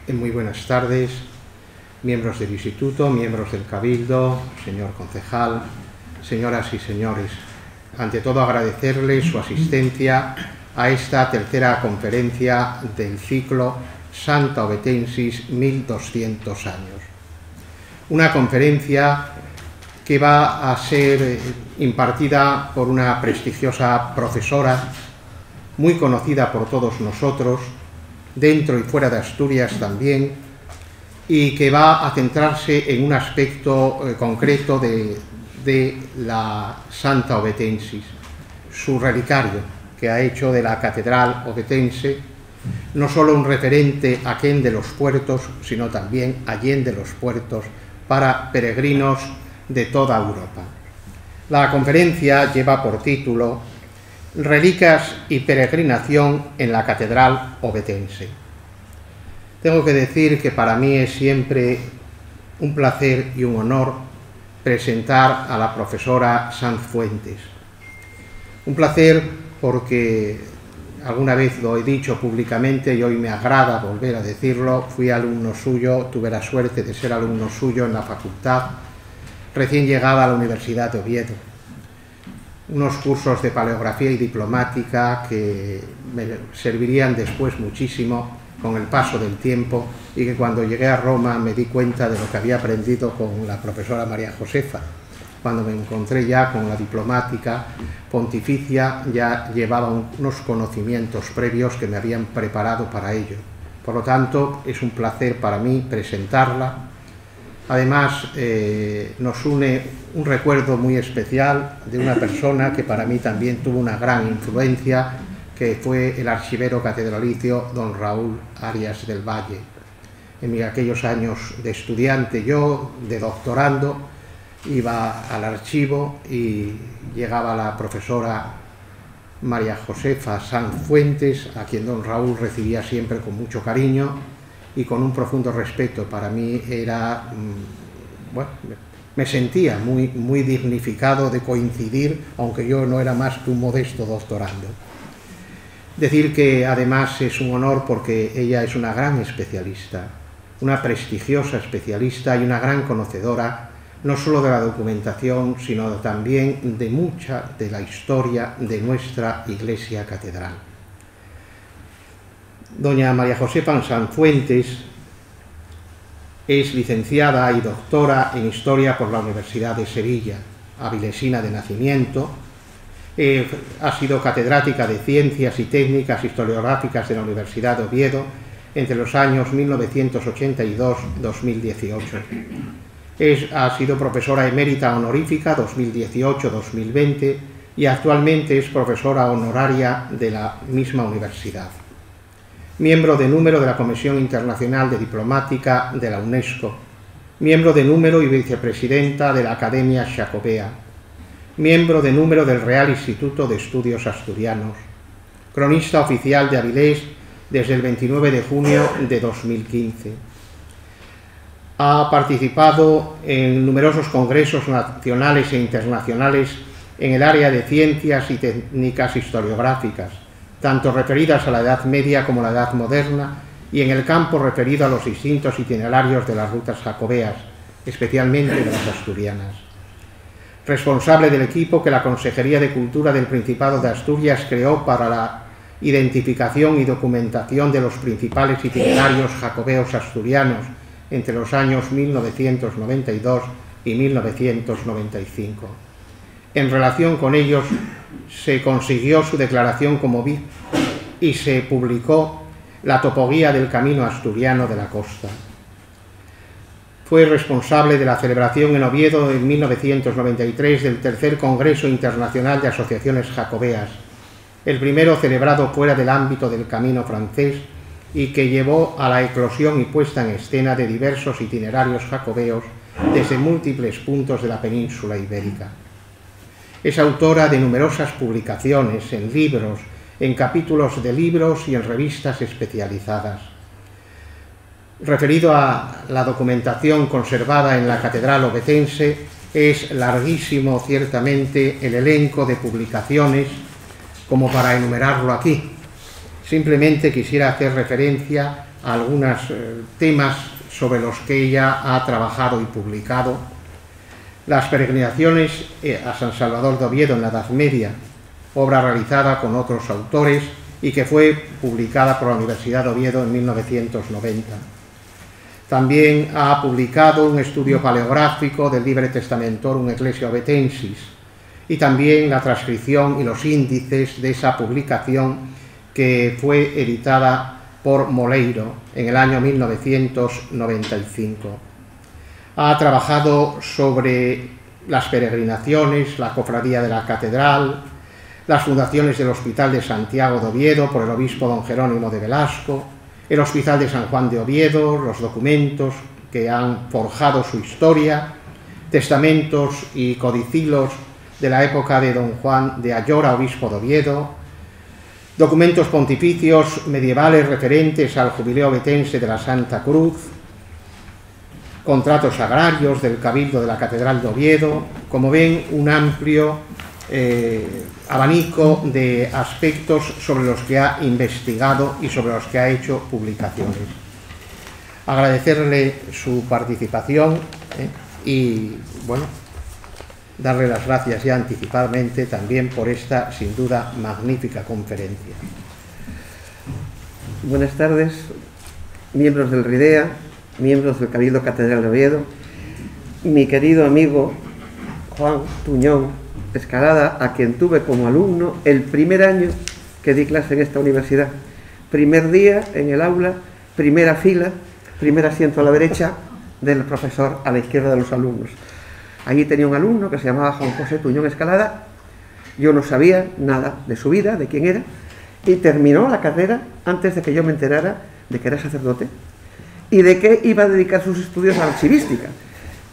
Muy buenas tardes, miembros del Instituto, miembros del Cabildo, señor concejal, señoras y señores. Ante todo, agradecerles su asistencia a esta tercera conferencia del ciclo Santa Ovetensis 1200 años. Una conferencia que va a ser impartida por una prestigiosa profesora, muy conocida por todos nosotros, dentro y fuera de Asturias también, y que va a centrarse en un aspecto concreto de la Santa Ovetensis, su relicario que ha hecho de la Catedral Ovetense no solo un referente aquén de los puertos, sino también allende los puertos para peregrinos de toda Europa. La conferencia lleva por título Reliquias y peregrinación en la Catedral Ovetense. Tengo que decir que para mí es siempre un placer y un honor presentar a la profesora Sanz Fuentes. Un placer porque alguna vez lo he dicho públicamente y hoy me agrada volver a decirlo. Fui alumno suyo, tuve la suerte de ser alumno suyo en la facultad, recién llegada a la Universidad de Oviedo. Unos cursos de paleografía y diplomática que me servirían después muchísimo con el paso del tiempo, y que cuando llegué a Roma me di cuenta de lo que había aprendido con la profesora María Josefa. Cuando me encontré ya con la diplomática pontificia, ya llevaba unos conocimientos previos que me habían preparado para ello. Por lo tanto, es un placer para mí presentarla. Además, nos une un recuerdo muy especial de una persona que para mí también tuvo una gran influencia, que fue el archivero catedralicio don Raúl Arias del Valle. En aquellos años de estudiante, yo de doctorando, iba al archivo y llegaba la profesora María Josefa Sanz Fuentes, a quien don Raúl recibía siempre con mucho cariño y con un profundo respeto. Para mí era, bueno, me sentía muy dignificado de coincidir, aunque yo no era más que un modesto doctorando. Decir que además es un honor porque ella es una gran especialista, una prestigiosa especialista y una gran conocedora, no solo de la documentación, sino también de mucha de la historia de nuestra Iglesia Catedral. Doña María Josefa Sanz Fuentes es licenciada y doctora en Historia por la Universidad de Sevilla, avilesina de nacimiento. Ha sido catedrática de Ciencias y Técnicas Historiográficas de la Universidad de Oviedo entre los años 1982-2018. Ha sido profesora emérita honorífica 2018-2020 y actualmente es profesora honoraria de la misma universidad. Miembro de número de la Comisión Internacional de Diplomática de la UNESCO, miembro de número y vicepresidenta de la Academia Xacobea, miembro de número del Real Instituto de Estudios Asturianos, cronista oficial de Avilés desde el 29 de junio de 2015. Ha participado en numerosos congresos nacionales e internacionales en el área de ciencias y técnicas historiográficas, tanto referidas a la Edad Media como a la Edad Moderna, y en el campo referido a los distintos itinerarios de las rutas jacobeas, especialmente de las asturianas. Responsable del equipo que la Consejería de Cultura del Principado de Asturias creó para la identificación y documentación de los principales itinerarios jacobeos asturianos entre los años 1992 y 1995. En relación con ellos, se consiguió su declaración como BIC y se publicó la topoguía del Camino Asturiano de la Costa. Fue responsable de la celebración en Oviedo en 1993 del tercer Congreso Internacional de Asociaciones Jacobeas, el primero celebrado fuera del ámbito del Camino francés y que llevó a la eclosión y puesta en escena de diversos itinerarios jacobeos desde múltiples puntos de la península ibérica. Es autora de numerosas publicaciones en libros, en capítulos de libros y en revistas especializadas. Referido a la documentación conservada en la Catedral Ovetense, es larguísimo ciertamente el elenco de publicaciones como para enumerarlo aquí. Simplemente quisiera hacer referencia algunos temas sobre los que ella ha trabajado y publicado. Las peregrinaciones a San Salvador de Oviedo en la Edad Media, obra realizada con otros autores y que fue publicada por la Universidad de Oviedo en 1990. También ha publicado un estudio paleográfico del Libre Testamentorum Ecclesiae Ovetensis y también la transcripción y los índices de esa publicación que fue editada por Moleiro en el año 1995. Ha trabajado sobre las peregrinaciones, la cofradía de la catedral, las fundaciones del Hospital de Santiago de Oviedo por el obispo don Jerónimo de Velasco, el Hospital de San Juan de Oviedo, los documentos que han forjado su historia, testamentos y codicilos de la época de don Juan de Ayora, obispo de Oviedo, documentos pontificios medievales referentes al jubileo ovetense de la Santa Cruz, contratos agrarios del Cabildo de la Catedral de Oviedo. Como ven, un amplio abanico de aspectos sobre los que ha investigado y sobre los que ha hecho publicaciones. Agradecerle su participación y, bueno, darle las gracias ya anticipadamente también por esta, sin duda, magnífica conferencia. Buenas tardes, miembros del RIDEA, miembros del Cabildo Catedral de Oviedo, mi querido amigo Juan Tuñón Escalada, a quien tuve como alumno el primer año que di clase en esta universidad. Primer día en el aula, primera fila, primer asiento a la derecha del profesor, a la izquierda de los alumnos. Allí tenía un alumno que se llamaba Juan José Tuñón Escalada. Yo no sabía nada de su vida, de quién era, y terminó la carrera antes de que yo me enterara de que era sacerdote y de que iba a dedicar sus estudios a la archivística,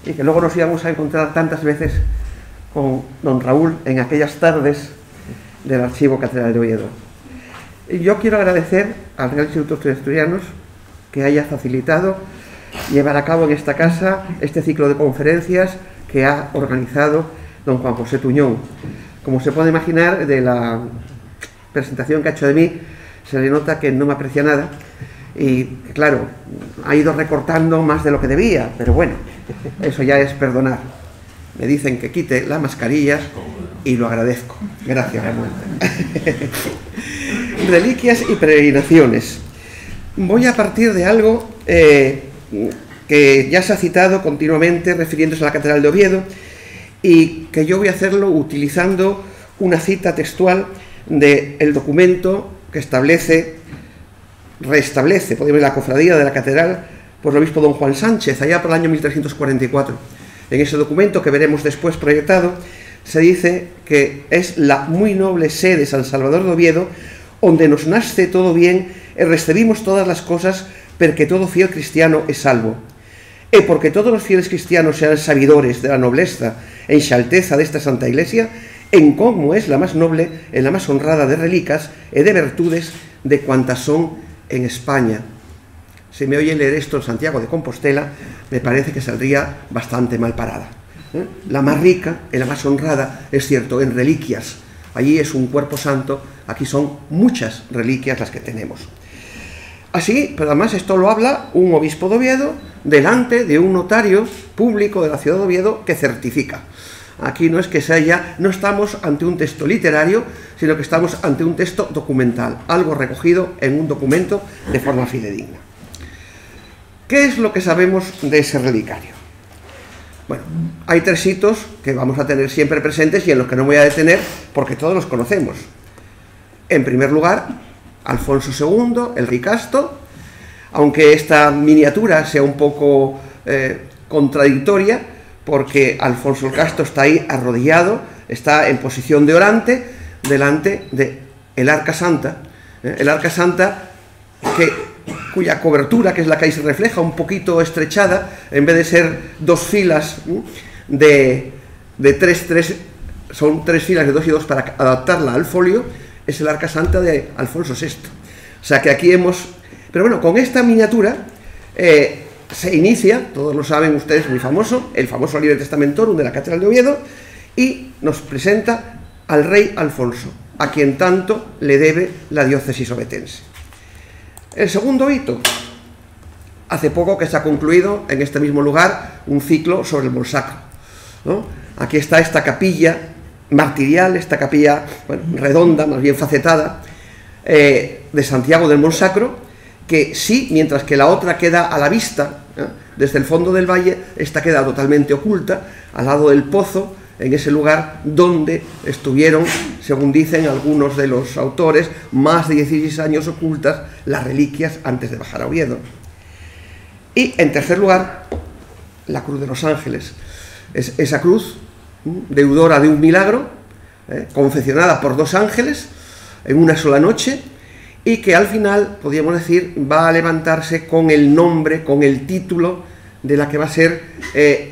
y que luego nos íbamos a encontrar tantas veces con don Raúl en aquellas tardes del Archivo Catedral de Oviedo. Y yo quiero agradecer al Real Instituto de Estudios Asturianos que haya facilitado llevar a cabo en esta casa este ciclo de conferencias que ha organizado don Juan José Tuñón. Como se puede imaginar, de la presentación que ha hecho de mí, se le nota que no me aprecia nada y, claro, ha ido recortando más de lo que debía, pero bueno, eso ya es perdonar. Me dicen que quite la mascarilla y lo agradezco. Gracias, Ramón. Reliquias y peregrinaciones. Voy a partir de algo que ya se ha citado continuamente refiriéndose a la Catedral de Oviedo y que yo voy a hacerlo utilizando una cita textual del documento que restablece, podemos ver, la cofradía de la Catedral por el obispo don Juan Sánchez, allá por el año 1344. En ese documento, que veremos después proyectado, se dice que es la muy noble sé de San Salvador de Oviedo, onde nos nasce todo bien e recebimos todas las cosas, porque todo fiel cristiano es salvo. E porque todos los fieles cristianos sean sabidores de la nobleza e enxalteza desta Santa Iglesia, en como es la más noble e la más honrada de relicas e de virtudes de cuantas son en España. Si me oye leer esto en Santiago de Compostela, me parece que saldría bastante mal parada. La más rica y la más honrada, es cierto, en reliquias. Allí es un cuerpo santo, aquí son muchas reliquias las que tenemos. Así, pero además esto lo habla un obispo de Oviedo delante de un notario público de la ciudad de Oviedo que certifica. Aquí no es que sea no estamos ante un texto literario, sino que estamos ante un texto documental, algo recogido en un documento de forma fidedigna. ¿Qué es lo que sabemos de ese relicario? Bueno, hay tres hitos que vamos a tener siempre presentes y en los que no me voy a detener porque todos los conocemos. En primer lugar, Alfonso II, el Ricasto, aunque esta miniatura sea un poco contradictoria, porque Alfonso el Casto está ahí arrodillado, está en posición de orante, delante del Arca Santa. El Arca Santa cuya cobertura, que es la que ahí se refleja, un poquito estrechada, en vez de ser dos filas de tres, son tres filas de 2 y 2 para adaptarla al folio, es el Arca Santa de Alfonso VI. O sea que aquí pero bueno, con esta miniatura se inicia, todos lo saben ustedes, muy famoso, el famoso Libre Testamentorum de la Catedral de Oviedo, y nos presenta al rey Alfonso, a quien tanto le debe la diócesis ovetense. El segundo hito, hace poco que se ha concluido en este mismo lugar un ciclo sobre el Monsacro, ¿no? Aquí está esta capilla martirial, esta capilla, bueno, redonda, más bien facetada, de Santiago del Monsacro, que sí, mientras que la otra queda a la vista, desde el fondo del valle, esta queda totalmente oculta, al lado del pozo, en ese lugar donde estuvieron, según dicen algunos de los autores, más de 16 años ocultas las reliquias antes de bajar a Oviedo. Y en tercer lugar, la Cruz de los Ángeles. Es esa cruz, deudora de un milagro, confeccionada por 2 ángeles en una sola noche, y que al final, podríamos decir, va a levantarse con el nombre, con el título de la que va a ser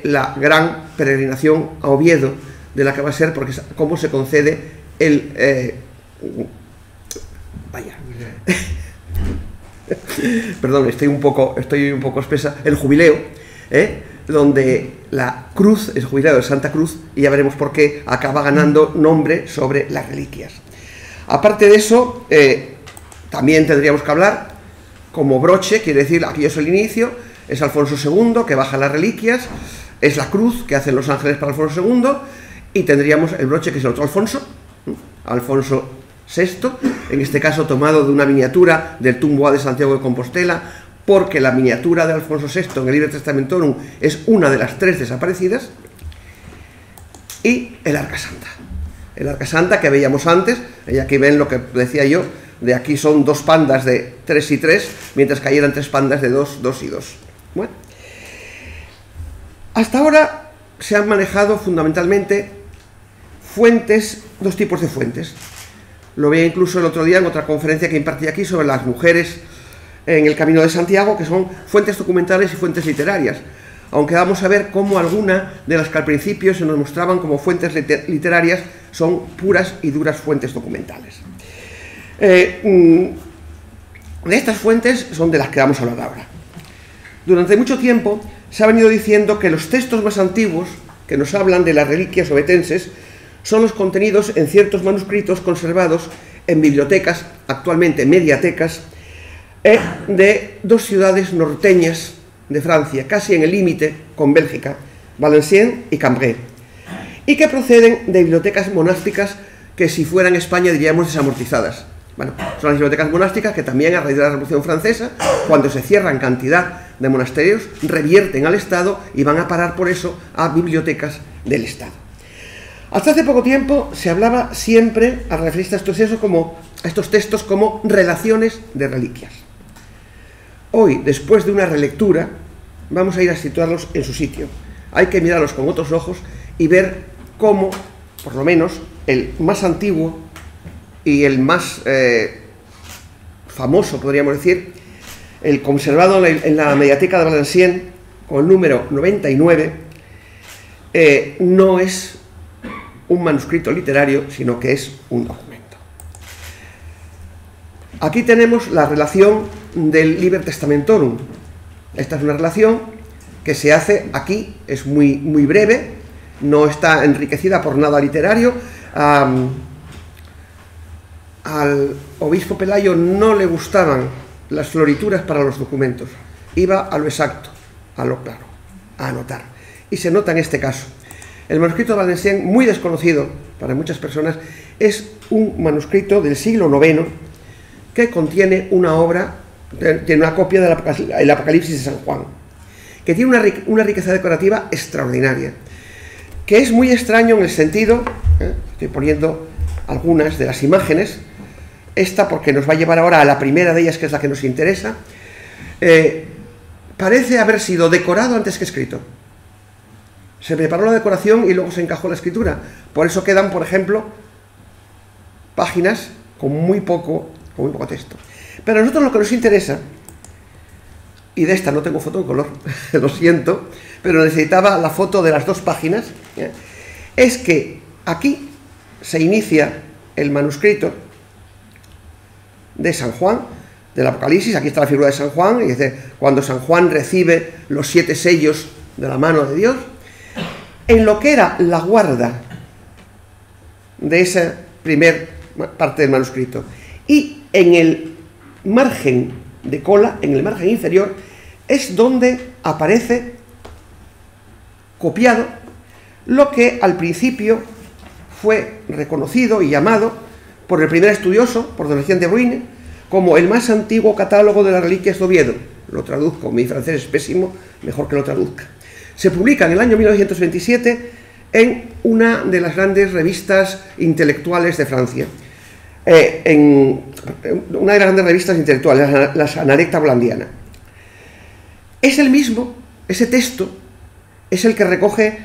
la gran peregrinación a Oviedo, de la que va a ser, porque cómo se concede el... Perdón, estoy un poco espesa, el jubileo, donde la cruz, el jubileo de Santa Cruz, y ya veremos por qué, acaba ganando nombre sobre las reliquias. Aparte de eso, también tendríamos que hablar como broche, quiere decir, aquí es el inicio, es Alfonso II que baja las reliquias, es la cruz que hacen los ángeles para Alfonso II, y tendríamos el broche que es el otro Alfonso, Alfonso VI, en este caso tomado de una miniatura del Tumbo de Santiago de Compostela, porque la miniatura de Alfonso VI en el Liber Testamentorum es una de las 3 desaparecidas, y el Arca Santa. El Arca Santa que veíamos antes, y aquí ven lo que decía yo, de aquí son 2 pandas de 3 y 3, mientras que ahí eran 3 pandas de 2, 2 y 2. Bueno, hasta ahora se han manejado fundamentalmente fuentes, 2 tipos de fuentes. Lo veía incluso el otro día en otra conferencia que impartí aquí sobre las mujeres en el Camino de Santiago, que son fuentes documentales y fuentes literarias. Aunque vamos a ver cómo algunas de las que al principio se nos mostraban como fuentes literarias son puras y duras fuentes documentales. De estas fuentes son de las que vamos a hablar ahora. Durante mucho tiempo se ha venido diciendo que los textos más antiguos que nos hablan de las reliquias ovetenses son los contenidos en ciertos manuscritos conservados en bibliotecas, actualmente mediatecas, de 2 ciudades norteñas de Francia, casi en el límite con Bélgica, Valenciennes y Cambrai, y que proceden de bibliotecas monásticas que, si fueran España, diríamos desamortizadas. Bueno, son las bibliotecas monásticas que también, a raíz de la Revolución Francesa, cuando se cierran cantidad de monasterios, revierten al Estado y van a parar por eso a bibliotecas del Estado. Hasta hace poco tiempo se hablaba siempre, al referirse a estos textos, como relaciones de reliquias. Hoy, después de una relectura, vamos a ir a situarlos en su sitio. Hay que mirarlos con otros ojos y ver cómo, por lo menos, el más antiguo y el más famoso, podríamos decir, el conservado en la Mediateca de Valenciennes, con el número 99, no es un manuscrito literario, sino que es un documento. Aquí tenemos la relación del Liber Testamentorum. Esta es una relación que se hace aquí, es muy breve, no está enriquecida por nada literario. Al obispo Pelayo no le gustaban las florituras para los documentos, iba a lo exacto, a lo claro, a anotar. Y se nota en este caso. El manuscrito de Valenciennes, muy desconocido para muchas personas, es un manuscrito del siglo IX que contiene una obra, tiene una copia del Apocalipsis de San Juan, que tiene una riqueza decorativa extraordinaria, que es muy extraño en el sentido, estoy poniendo algunas de las imágenes, esta porque nos va a llevar ahora a la primera de ellas, que es la que nos interesa, parece haber sido decorado antes que escrito. Se preparó la decoración y luego se encajó la escritura. Por eso quedan, por ejemplo, páginas con muy poco texto. Pero a nosotros lo que nos interesa, y de esta no tengo foto en color, lo siento, pero necesitaba la foto de las 2 páginas, es que aquí se inicia el manuscrito de San Juan, del Apocalipsis. Aquí está la figura de San Juan, y dice, cuando San Juan recibe los 7 sellos de la mano de Dios, en lo que era la guarda de esa primer parte del manuscrito, y en el margen de cola, en el margen inferior, es donde aparece copiado lo que al principio fue reconocido y llamado por el primer estudioso, por don Etienne de Bruyne, como el más antiguo catálogo de las reliquias de Oviedo. Lo traduzco, mi francés es pésimo, mejor que lo traduzca. Se publica en el año 1927 en una de las grandes revistas intelectuales de Francia. En una de las grandes revistas intelectuales, la Analecta Holandiana. Es el mismo, ese texto, es el que recoge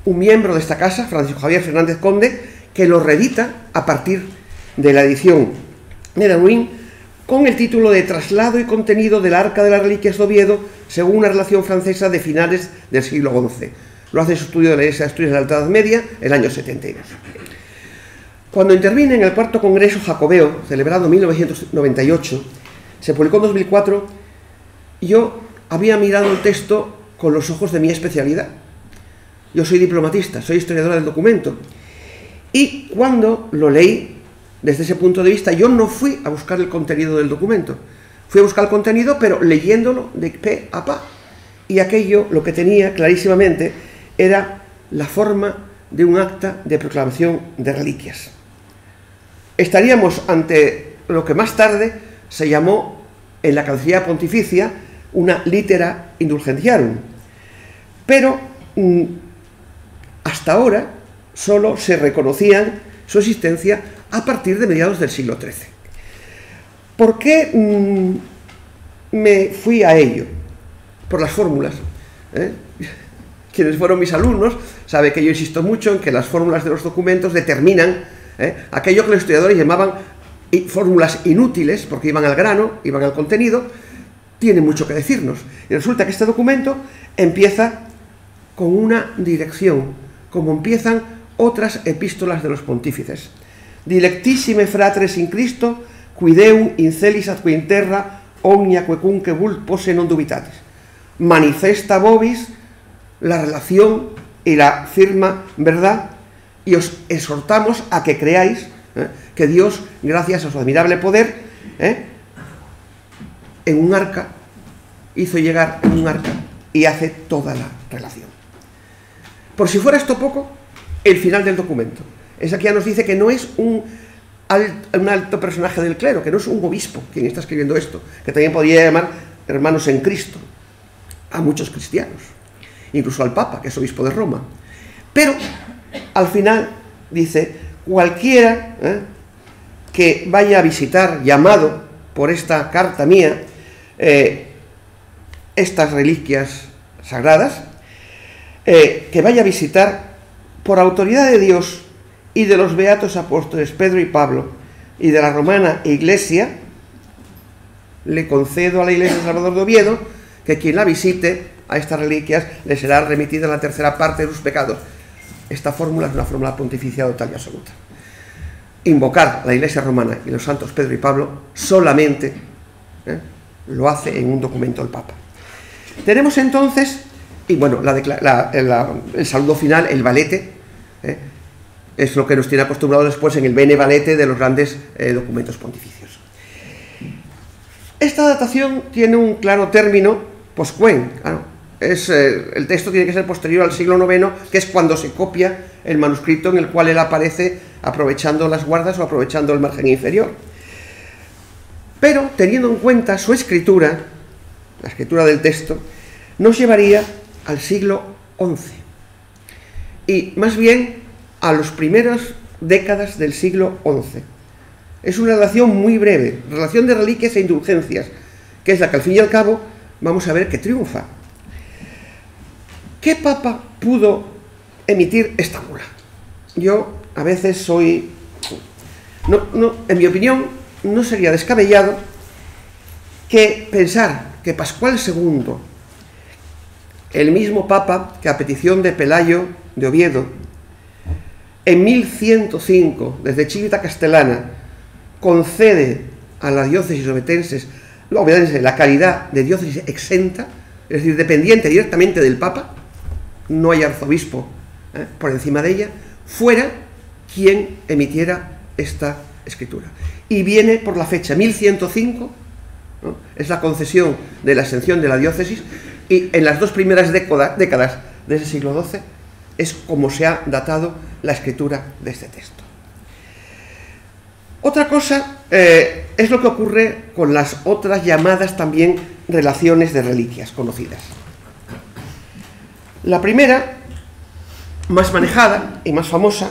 un miembro de esta casa, Francisco Javier Fernández Conde, que lo reedita a partir de la edición de de Bruyne, con el título de Traslado y contenido del Arca de las Reliquias de Oviedo, según una relación francesa de finales del siglo XI. Lo hace en su estudio de la Iglesia de Estudios de la Alta Edad Media, el año 72. Cuando intervine en el cuarto Congreso Jacobeo, celebrado en 1998, se publicó en 2004, yo había mirado el texto con los ojos de mi especialidad. Yo soy diplomatista, soy historiadora del documento. Y cuando lo leí, desde ese punto de vista, yo no fui a buscar el contenido del documento. Fui a buscar el contenido, pero leyéndolo de pe a pa. Y aquello, lo que tenía clarísimamente, era la forma de un acta de proclamación de reliquias. Estaríamos ante lo que más tarde se llamó en la Cancillería Pontificia una litera indulgentiarum. Pero hasta ahora solo se reconocían su existencia a partir de mediados del siglo XIII. ¿Por qué me fui a ello? Por las fórmulas. Quienes fueron mis alumnos saben que yo insisto mucho en que las fórmulas de los documentos determinan aquello que los historiadores llamaban fórmulas inútiles, porque iban al grano, iban al contenido, tienen mucho que decirnos. Y resulta que este documento empieza con una dirección, como empiezan otras epístolas de los pontífices. Dilectissime fratres in Cristo, quideum incelis atque in terra, omnia quecunque vult posse non dubitatis. Manifesta vobis la relación y la firma verdad, y os exhortamos a que creáis que Dios, gracias a su admirable poder, en un arca, hizo llegar en un arca y hace toda la relación. Por si fuera esto poco, el final del documento. Esa que ya nos dice que no es un alto personaje del clero, que no es un obispo quien está escribiendo esto, que también podría llamar hermanos en Cristo a muchos cristianos, incluso al Papa, que es obispo de Roma. Pero al final dice, cualquiera que vaya a visitar, llamado por esta carta mía, estas reliquias sagradas, que vaya a visitar por autoridad de Dios y de los beatos apóstoles Pedro y Pablo y de la romana Iglesia, le concedo a la Iglesia de Salvador de Oviedo que quien la visite a estas reliquias le será remitida la tercera parte de sus pecados. Esta fórmula es una fórmula pontificia total y absoluta. Invocar la Iglesia romana y los santos Pedro y Pablo solamente lo hace en un documento del Papa. Tenemos entonces, y bueno, el saludo final, el valete, es lo que nos tiene acostumbrado después en el bene valete de los grandes documentos pontificios. Esta datación tiene un claro término posquem, claro. El texto tiene que ser posterior al siglo IX, que es cuando se copia el manuscrito en el cual él aparece aprovechando las guardas o aprovechando el margen inferior. Pero, teniendo en cuenta su escritura, la escritura del texto, nos llevaría al siglo XI. Y más bien a las primeras décadas del siglo XI. Es una relación muy breve, relación de reliquias e indulgencias, que es la que al fin y al cabo vamos a ver que triunfa. ¿Qué papa pudo emitir esta bula? Yo a veces soy... en mi opinión, no sería descabellado que pensar que Pascual II, el mismo papa que a petición de Pelayo de Oviedo, en 1105, desde Civita Castellana, concede a la diócesis ovetense la calidad de diócesis exenta, es decir, dependiente directamente del papa, no hay arzobispo por encima de ella, fuera quien emitiera esta escritura. Y viene por la fecha 1105 ¿no? Es la concesión de la exención de la diócesis, y en las 2 primeras décadas de ese siglo XII es como se ha datado la escritura de este texto. Otra cosa es lo que ocurre con las otras llamadas también relaciones de reliquias conocidas. La primera, más manejada y más famosa,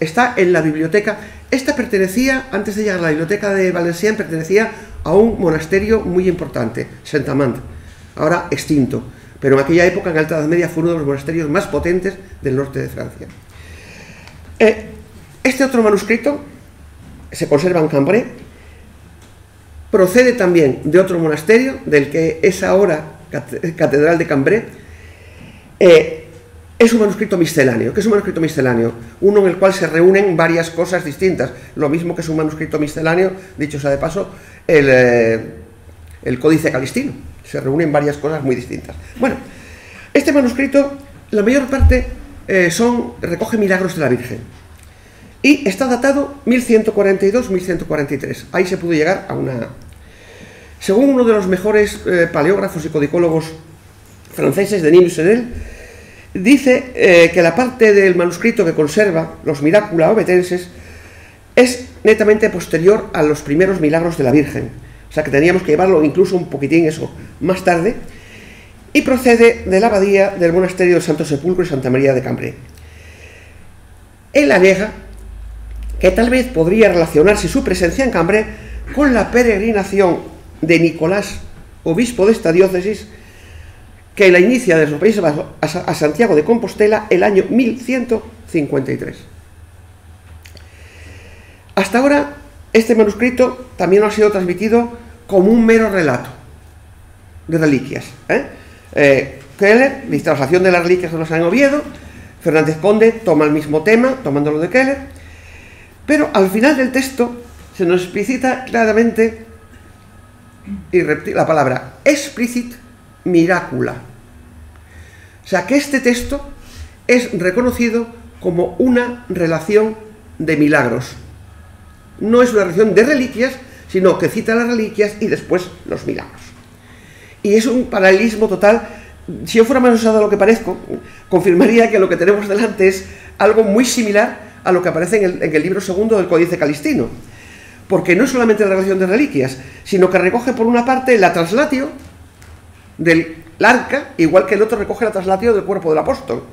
está en la biblioteca. Esta pertenecía, antes de llegar a la biblioteca de Valenciennes, pertenecía a un monasterio muy importante, Saint-Amand, ahora extinto, pero en aquella época, en la Alta Edad Media, fue uno de los monasterios más potentes del norte de Francia. Este otro manuscrito se conserva en Cambrai, procede también de otro monasterio, del que es ahora Catedral de Cambrai. Es un manuscrito misceláneo. ¿Qué es un manuscrito misceláneo? Uno en el cual se reúnen varias cosas distintas. Lo mismo que es un manuscrito misceláneo, dicho sea de paso, el Códice Calistino. Se reúnen varias cosas muy distintas. Bueno, este manuscrito, la mayor parte recoge milagros de la Virgen. Y está datado 1142-1143. Ahí se pudo llegar a una... Según uno de los mejores paleógrafos y codicólogos franceses, Denis Mussenel, dice que la parte del manuscrito que conserva los Miracula obetenses es netamente posterior a los primeros milagros de la Virgen. O sea que teníamos que llevarlo incluso un poquitín eso más tarde. Y procede de la abadía del monasterio del Santo Sepulcro y Santa María de Cambrai. Él alega que tal vez podría relacionarse su presencia en Cambrai con la peregrinación de Nicolás, obispo de esta diócesis, que la inicia desde los Países Bajos a Santiago de Compostela el año 1153. Hasta ahora, este manuscrito también ha sido transmitido como un mero relato de reliquias. Keller, traslación de las reliquias de los San Oviedo. Fernández Conde toma el mismo tema, tomándolo de Keller. Pero al final del texto se nos explicita claramente, y la palabra explicit miracula. O sea que este texto es reconocido como una relación de milagros. No es una relación de reliquias, sino que cita las reliquias y después los milagros. Y es un paralelismo total. Si yo fuera más osado de lo que parezco, confirmaría que lo que tenemos delante es algo muy similar a lo que aparece en el libro segundo del Códice Calistino, porque no es solamente la relación de reliquias, sino que recoge por una parte la traslatio del arca, igual que el otro recoge la traslatio del cuerpo del apóstol,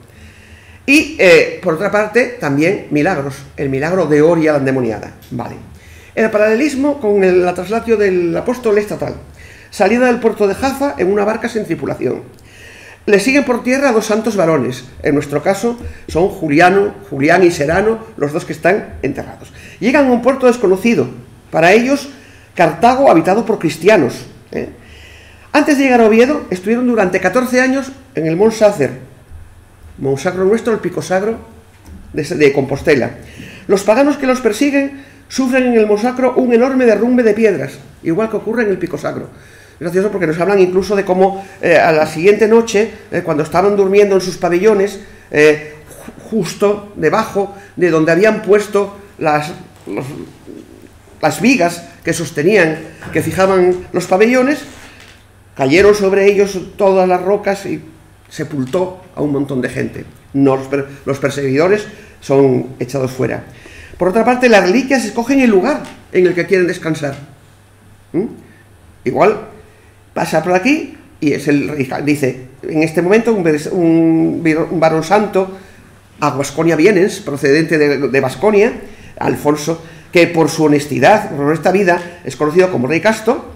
y por otra parte también milagros, el milagro de Oria la endemoniada. Vale. El paralelismo con la traslatio del apóstol es total. Salida del puerto de Jaffa en una barca sin tripulación. Le siguen por tierra 2 santos varones. En nuestro caso son Julián y Serano, los 2 que están enterrados. Llegan a un puerto desconocido. Para ellos, Cartago habitado por cristianos. Antes de llegar a Oviedo, estuvieron durante 14 años en el Mont Sacer, Mont Sacro nuestro, el pico sagro de Compostela. Los paganos que los persiguen sufren en el Mont Sacro un enorme derrumbe de piedras, igual que ocurre en el pico sagro. Gracioso porque nos hablan incluso de cómo a la siguiente noche, cuando estaban durmiendo en sus pabellones, justo debajo de donde habían puesto las vigas que sostenían, que fijaban los pabellones, cayeron sobre ellos todas las rocas y sepultó a un montón de gente. Los perseguidores son echados fuera. Por otra parte, las reliquias escogen el lugar en el que quieren descansar. Igual pasa por aquí y dice, en este momento un varón santo, a Guasconia Vienens, procedente de Vasconia, Alfonso, que por su honestidad, por esta vida, es conocido como Rey Casto,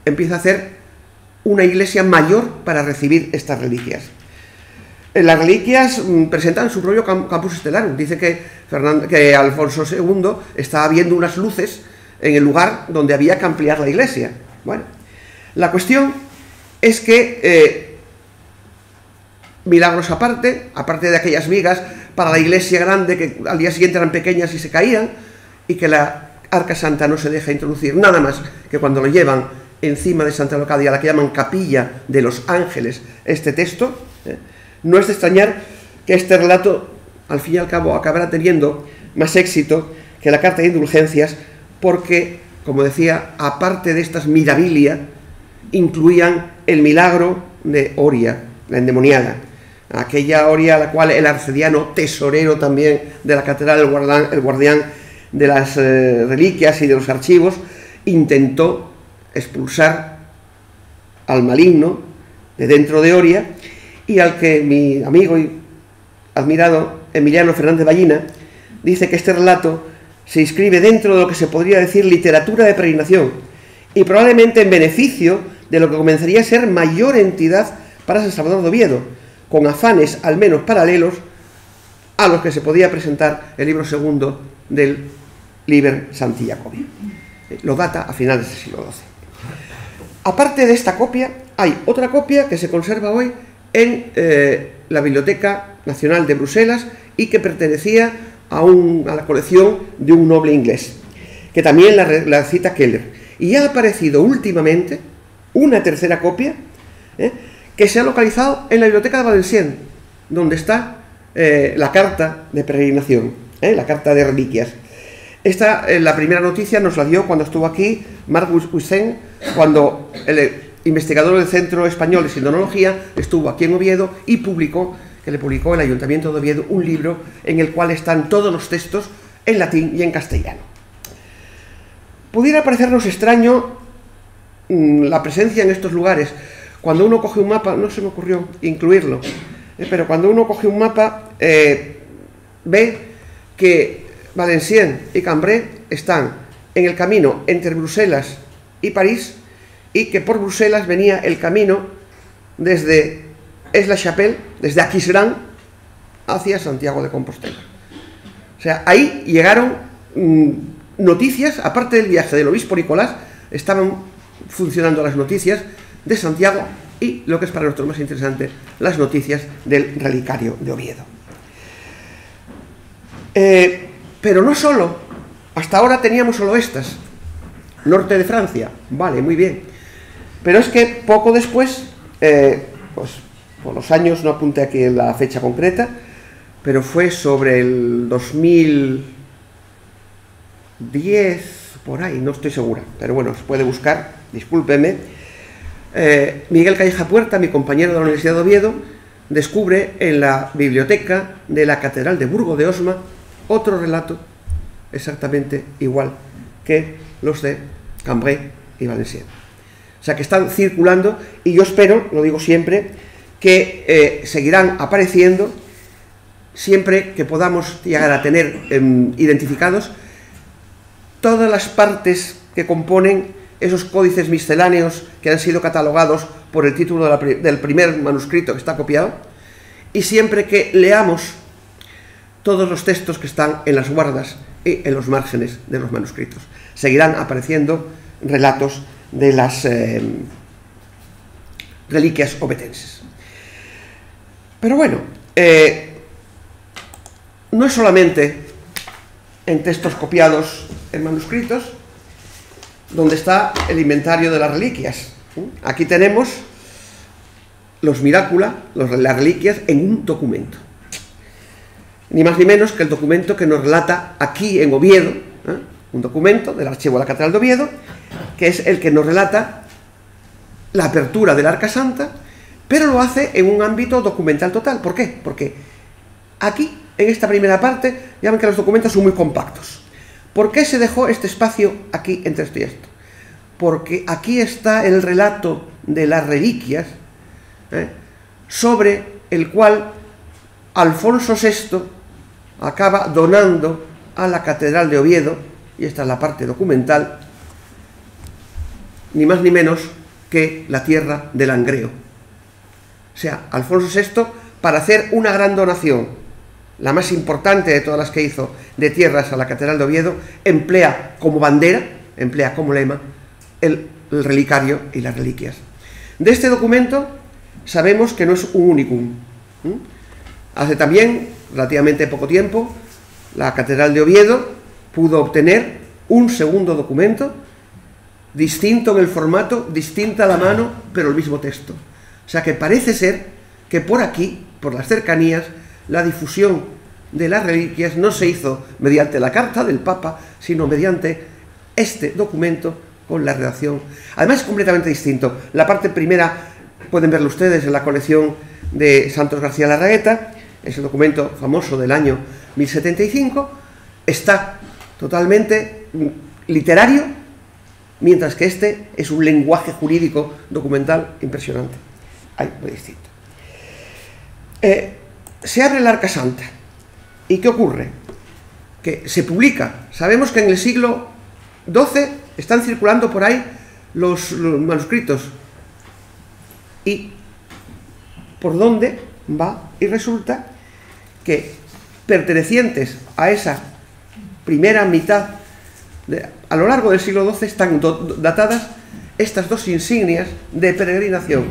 empieza a hacer una iglesia mayor para recibir estas reliquias. Las reliquias presentan su propio campus estelarum. Dice que Alfonso II estaba viendo unas luces en el lugar donde había que ampliar la iglesia. Bueno, la cuestión es que milagros aparte de aquellas vigas para la iglesia grande que al día siguiente eran pequeñas y se caían, y que la Arca Santa no se deja introducir, nada más que cuando lo llevan encima de Santa Leocadia, la que llaman Capilla de los Ángeles, este texto, no es de extrañar que este relato al fin y al cabo acabará teniendo más éxito que la carta de indulgencias, porque como decía, aparte de estas mirabilia, incluían el milagro de Oria, la endemoniada, aquella Oria a la cual el arcediano, tesorero también de la catedral, el guardián de las reliquias y de los archivos, intentó expulsar al maligno de dentro de Oria, y al que mi amigo y admirado Emiliano Fernández Ballina dice que este relato se inscribe dentro de lo que se podría decir literatura de peregrinación, y probablemente en beneficio de lo que comenzaría a ser mayor entidad para San Salvador de Oviedo, con afanes al menos paralelos a los que se podía presentar el libro segundo del Liber Sancti Jacobi. Lo data a finales del siglo XII. Aparte de esta copia, hay otra copia que se conserva hoy en la Biblioteca Nacional de Bruselas y que pertenecía a la colección de un noble inglés, que también la cita Keller. Y ha aparecido últimamente una tercera copia que se ha localizado en la Biblioteca de Valenciennes, donde está la carta de peregrinación, la carta de reliquias. La primera noticia nos la dio cuando estuvo aquí Marc Huissin, cuando el investigador del Centro Español de Sindonología estuvo aquí en Oviedo y le publicó el Ayuntamiento de Oviedo un libro en el cual están todos los textos en latín y en castellano. Pudiera parecernos extraño la presencia en estos lugares. Cuando uno coge un mapa, no se me ocurrió incluirlo, pero cuando uno coge un mapa ve que Valenciennes y Cambrai están en el camino entre Bruselas y París, y que por Bruselas venía el camino desde Es-la-Chapelle, desde Aquisgrán hacia Santiago de Compostela. O sea, ahí llegaron noticias, aparte del viaje del obispo Nicolás, estaban funcionando las noticias de Santiago y, lo que es para nosotros más interesante, las noticias del relicario de Oviedo. Pero no solo, hasta ahora teníamos solo estas. Norte de Francia, vale, muy bien. Pero es que poco después, pues por los años, no apunté aquí en la fecha concreta, pero fue sobre el 2010, por ahí, no estoy segura, pero bueno, se puede buscar, discúlpeme. Miguel Calleja Puerta, mi compañero de la Universidad de Oviedo, descubre en la biblioteca de la Catedral de Burgo de Osma otro relato exactamente igual que los de Cambrai y Valenciennes. O sea que están circulando, y yo espero, lo digo siempre, que seguirán apareciendo siempre que podamos llegar a tener identificados todas las partes que componen esos códices misceláneos que han sido catalogados por el título del primer manuscrito que está copiado, y siempre que leamos todos los textos que están en las guardas y en los márgenes de los manuscritos. Seguirán apareciendo relatos de las reliquias ovetenses. Pero bueno, no es solamente en textos copiados en manuscritos donde está el inventario de las reliquias. Aquí tenemos los Miracula, las reliquias, en un documento. Ni más ni menos que el documento que nos relata aquí en Oviedo, un documento del archivo de la Catedral de Oviedo, que es el que nos relata la apertura del Arca Santa, pero lo hace en un ámbito documental total. ¿Por qué? Porque aquí, en esta primera parte, ya ven que los documentos son muy compactos. ¿Por qué se dejó este espacio aquí entre esto y esto? Porque aquí está el relato de las reliquias, sobre el cual Alfonso VI acaba donando a la Catedral de Oviedo, y esta es la parte documental, ni más ni menos que la tierra de Langreo. O sea, Alfonso VI, para hacer una gran donación, la más importante de todas las que hizo, de tierras a la Catedral de Oviedo, emplea como bandera, emplea como lema, el relicario y las reliquias. De este documento sabemos que no es un unicum. Hace también, relativamente poco tiempo, la Catedral de Oviedo pudo obtener un segundo documento, distinto en el formato, distinta a la mano, pero el mismo texto. O sea que parece ser que por aquí, por las cercanías, la difusión de las reliquias no se hizo mediante la carta del Papa, sino mediante este documento con la redacción. Además es completamente distinto. La parte primera pueden verlo ustedes en la colección de Santos García Larragueta, es el documento famoso del año 1075, está totalmente literario, mientras que este es un lenguaje jurídico documental impresionante. Hay muy distinto. Se abre la Arca Santa. ¿Y qué ocurre? Que se publica. Sabemos que en el siglo XII están circulando por ahí los manuscritos. ¿Y por dónde va? Y resulta que pertenecientes a esa primera mitad, a lo largo del siglo XII, están datadas estas dos insignias de peregrinación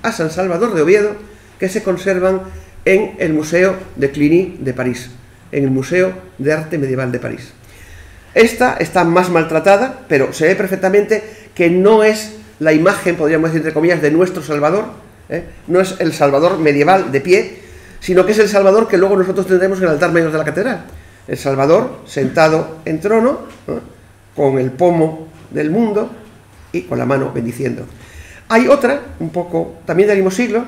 a San Salvador de Oviedo, que se conservan en el Museo de Cluny de París, en el Museo de Arte Medieval de París. Esta está más maltratada, pero se ve perfectamente que no es la imagen, podríamos decir entre comillas, de nuestro Salvador, no es el Salvador medieval de pie, sino que es el Salvador que luego nosotros tendremos en el altar mayor de la catedral. El Salvador sentado en trono, con el pomo del mundo y con la mano bendiciendo. Hay otra, un poco también del mismo siglo,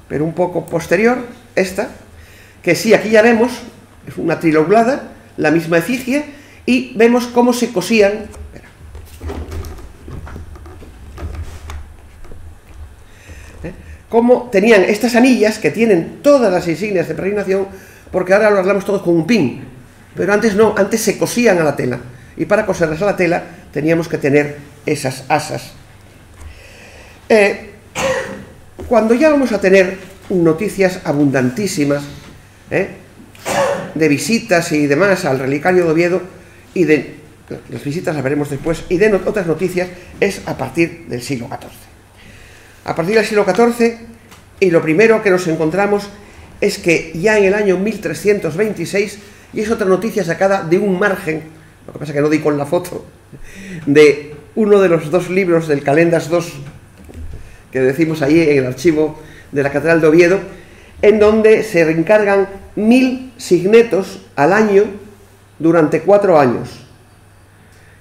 pero un poco posterior, esta, que sí, aquí ya vemos, es una trilobulada, la misma efigie, y vemos cómo se cosían. Cómo tenían estas anillas que tienen todas las insignias de peregrinación, porque ahora lo arreglamos todos con un pin, pero antes no, antes se cosían a la tela, y para coserlas a la tela teníamos que tener esas asas. Cuando ya vamos a tener noticias abundantísimas de visitas y demás al relicario de Oviedo, y de las visitas las veremos después, y de otras noticias, es a partir del siglo XIV. A partir del siglo XIV, y lo primero que nos encontramos es que ya en el año 1326, y es otra noticia sacada de un margen, lo que pasa que no di con la foto, de uno de los dos libros del Calendas II, que decimos ahí en el archivo de la Catedral de Oviedo, en donde se encargan 1000 signetos al año durante 4 años.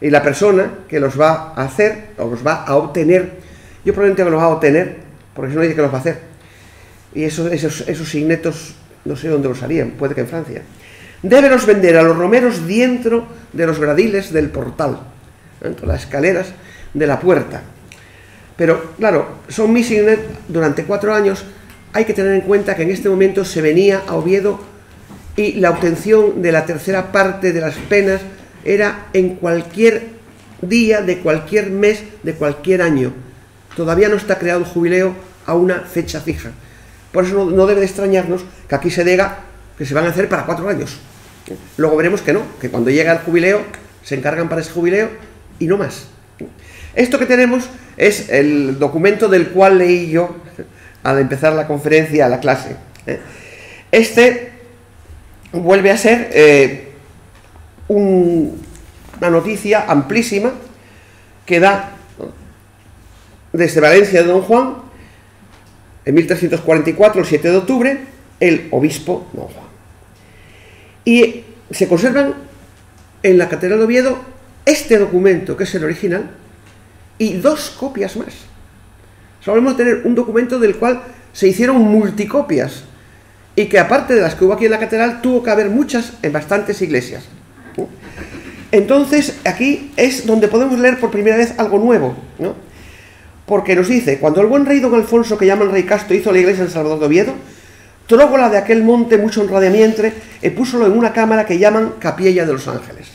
Y la persona que los va a hacer, o los va a obtener, yo probablemente los va a obtener, porque si no dice que los va a hacer. Y esos signetos, no sé dónde los harían, puede que en Francia. Débelos vender a los romeros dentro de los gradiles del portal, dentro de las escaleras de la puerta. Pero, claro, son 1000 signetos durante 4 años. Hay que tener en cuenta que en este momento se venía a Oviedo y la obtención de la tercera parte de las penas era en cualquier día, de cualquier mes, de cualquier año. Todavía no está creado el jubileo a una fecha fija. Por eso no debe de extrañarnos que aquí se diga que se van a hacer para 4 años. Luego veremos que no, que cuando llega el jubileo se encargan para ese jubileo y no más. Esto que tenemos es el documento del cual leí yo al empezar la conferencia, la clase. Este vuelve a ser una noticia amplísima que da desde Valencia de Don Juan, en 1344, el 7 de octubre, el obispo Don Juan. Y se conservan en la Catedral de Oviedo este documento, que es el original, y 2 copias más. Solemos tener un documento del cual se hicieron multicopias, y que aparte de las que hubo aquí en la catedral, tuvo que haber muchas en bastantes iglesias. Entonces, aquí es donde podemos leer por primera vez algo nuevo, ¿no? Porque nos dice: cuando el buen rey don Alfonso, que llaman rey Casto, hizo la iglesia en Salvador de Oviedo, trógola de aquel monte mucho honradamientre, e púsolo en una cámara que llaman Capilla de los Ángeles.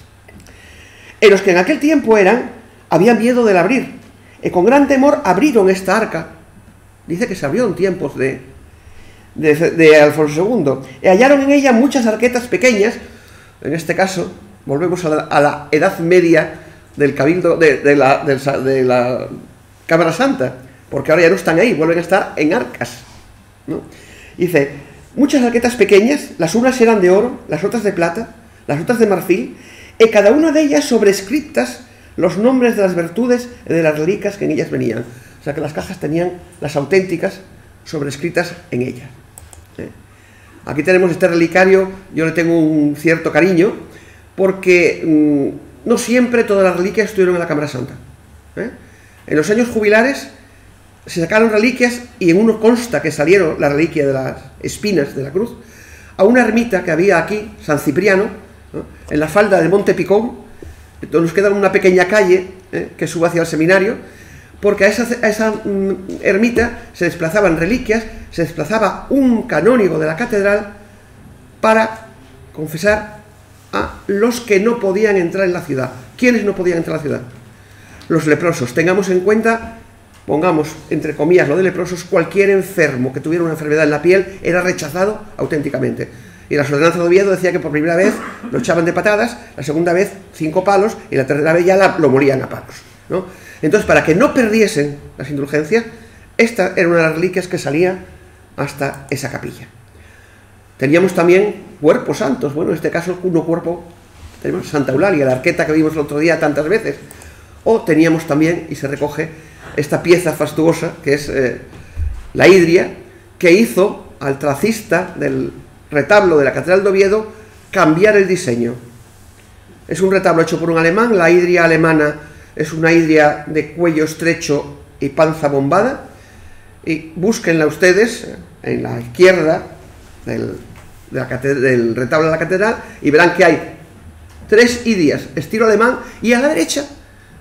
En los que en aquel tiempo habían miedo del abrir, y con gran temor abrieron esta arca. Dice que se abrió en tiempos de Alfonso II, y hallaron en ella muchas arquetas pequeñas. En este caso volvemos a la edad media del cabildo, de la Cámara Santa, porque ahora ya no están ahí, vuelven a estar en arcas, ¿no? Dice: muchas arquetas pequeñas, las unas eran de oro, las otras de plata, las otras de marfil, y cada una de ellas sobrescritas los nombres de las virtudes y de las reliquias que en ellas venían. O sea que las cajas tenían las auténticas sobrescritas en ellas. Aquí tenemos este relicario. Yo le tengo un cierto cariño porque no siempre todas las reliquias estuvieron en la Cámara Santa. En los años jubilares se sacaron reliquias, y en uno consta que salieron la reliquia de las espinas de la cruz a una ermita que había aquí, San Cipriano, ¿no?, en la falda del Monte Picón. Entonces nos queda una pequeña calle que sube hacia el seminario, porque a esa ermita se desplazaban reliquias, se desplazaba un canónigo de la catedral para confesar a los que no podían entrar en la ciudad. ¿Quiénes no podían entrar en la ciudad? Los leprosos. Tengamos en cuenta, pongamos entre comillas lo de leprosos, cualquier enfermo que tuviera una enfermedad en la piel era rechazado auténticamente. Y las ordenanzas de Oviedo decía que por primera vez lo echaban de patadas, la segunda vez 5 palos, y la tercera vez ya lo morían a palos, ¿no? Entonces, para que no perdiesen las indulgencias, esta era una de las reliquias que salía hasta esa capilla. Teníamos también cuerpos santos. Bueno, en este caso, uno cuerpo, tenemos Santa Eulalia, la arqueta que vimos el otro día tantas veces. O teníamos también, y se recoge, esta pieza fastuosa, que es la hidria, que hizo al tracista del retablo de la Catedral de Oviedo cambiar el diseño. Es un retablo hecho por un alemán. La hidria alemana es una hidria de cuello estrecho y panza bombada, y búsquenla ustedes en la izquierda del retablo de la catedral y verán que hay 3 hidrias estilo alemán, y a la derecha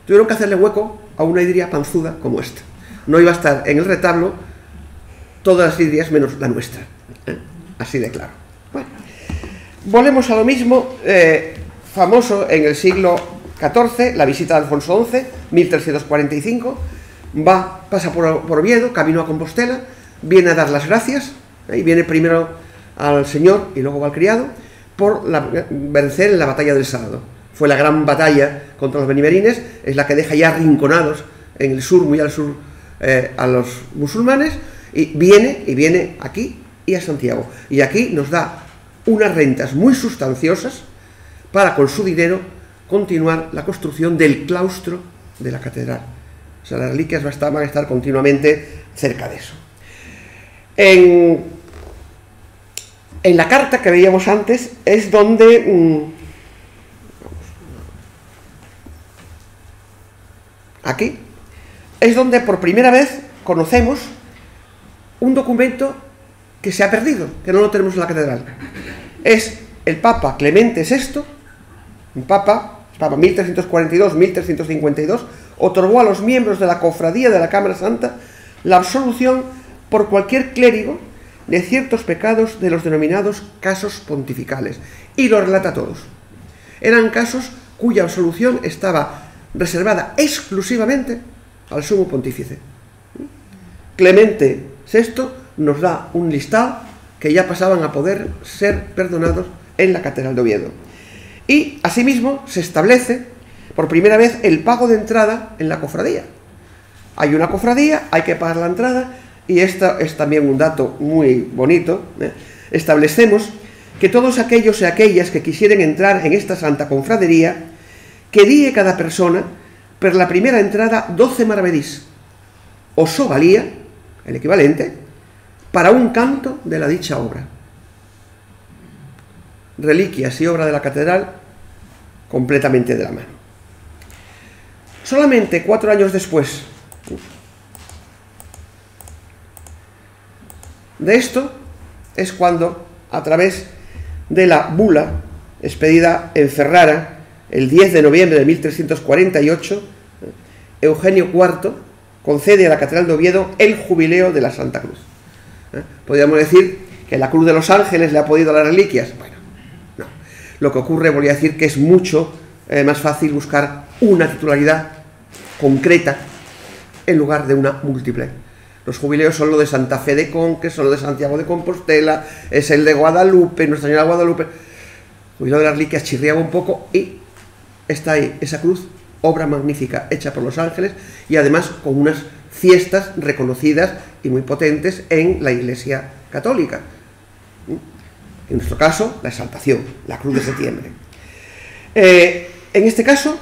tuvieron que hacerle hueco a una hidria panzuda como esta. No iba a estar en el retablo todas las hidrias menos la nuestra, así de claro. Bueno, volvemos a lo mismo. Famoso en el siglo XIV, la visita de Alfonso XI, 1345, pasa por Oviedo, camino a Compostela, viene a dar las gracias, y viene primero al señor y luego al criado, por vencer en la batalla del Sábado. Fue la gran batalla contra los benimerines, es la que deja ya arrinconados en el sur, muy al sur, a los musulmanes, y viene aquí y a Santiago. Y aquí nos da unas rentas muy sustanciosas para, con su dinero, continuar la construcción del claustro de la catedral. O sea, las reliquias van a estar continuamente cerca de eso. En la carta que veíamos antes es donde aquí es donde por primera vez conocemos un documento que se ha perdido, que no lo tenemos en la catedral. Es el Papa Clemente VI, un Papa 1342-1352, otorgó a los miembros de la cofradía de la Cámara Santa la absolución por cualquier clérigo de ciertos pecados de los denominados casos pontificales, y lo relata todos. Eran casos cuya absolución estaba reservada exclusivamente al sumo pontífice. Clemente VI nos da un listado que ya pasaban a poder ser perdonados en la Catedral de Oviedo. Y asimismo se establece por primera vez el pago de entrada en la cofradía. Hay una cofradía, hay que pagar la entrada, y esto es también un dato muy bonito. Establecemos que todos aquellos y aquellas que quisieren entrar en esta santa confradería, que die cada persona per la primera entrada 12 maravedís, o so valía, el equivalente, para un canto de la dicha obra. Reliquias y obra de la catedral completamente de la mano. Solamente 4 años después de esto es cuando, a través de la bula expedida en Ferrara el 10 de noviembre de 1348, Eugenio IV concede a la Catedral de Oviedo el jubileo de la Santa Cruz. Podríamos decir que la Cruz de los Ángeles le ha podido a las reliquias. Bueno, no. Lo que ocurre, voy a decir, que es mucho más fácil buscar una titularidad concreta en lugar de una múltiple. Los jubileos son lo de Santa Fe de Conques, son lo de Santiago de Compostela, es el de Guadalupe, Nuestra Señora de Guadalupe. El jubileo de las reliquias chirriaba un poco, y está ahí esa cruz, obra magnífica hecha por los ángeles, y además con unas fiestas reconocidas y muy potentes en la Iglesia católica. En nuestro caso, la exaltación, la Cruz de Septiembre. En este caso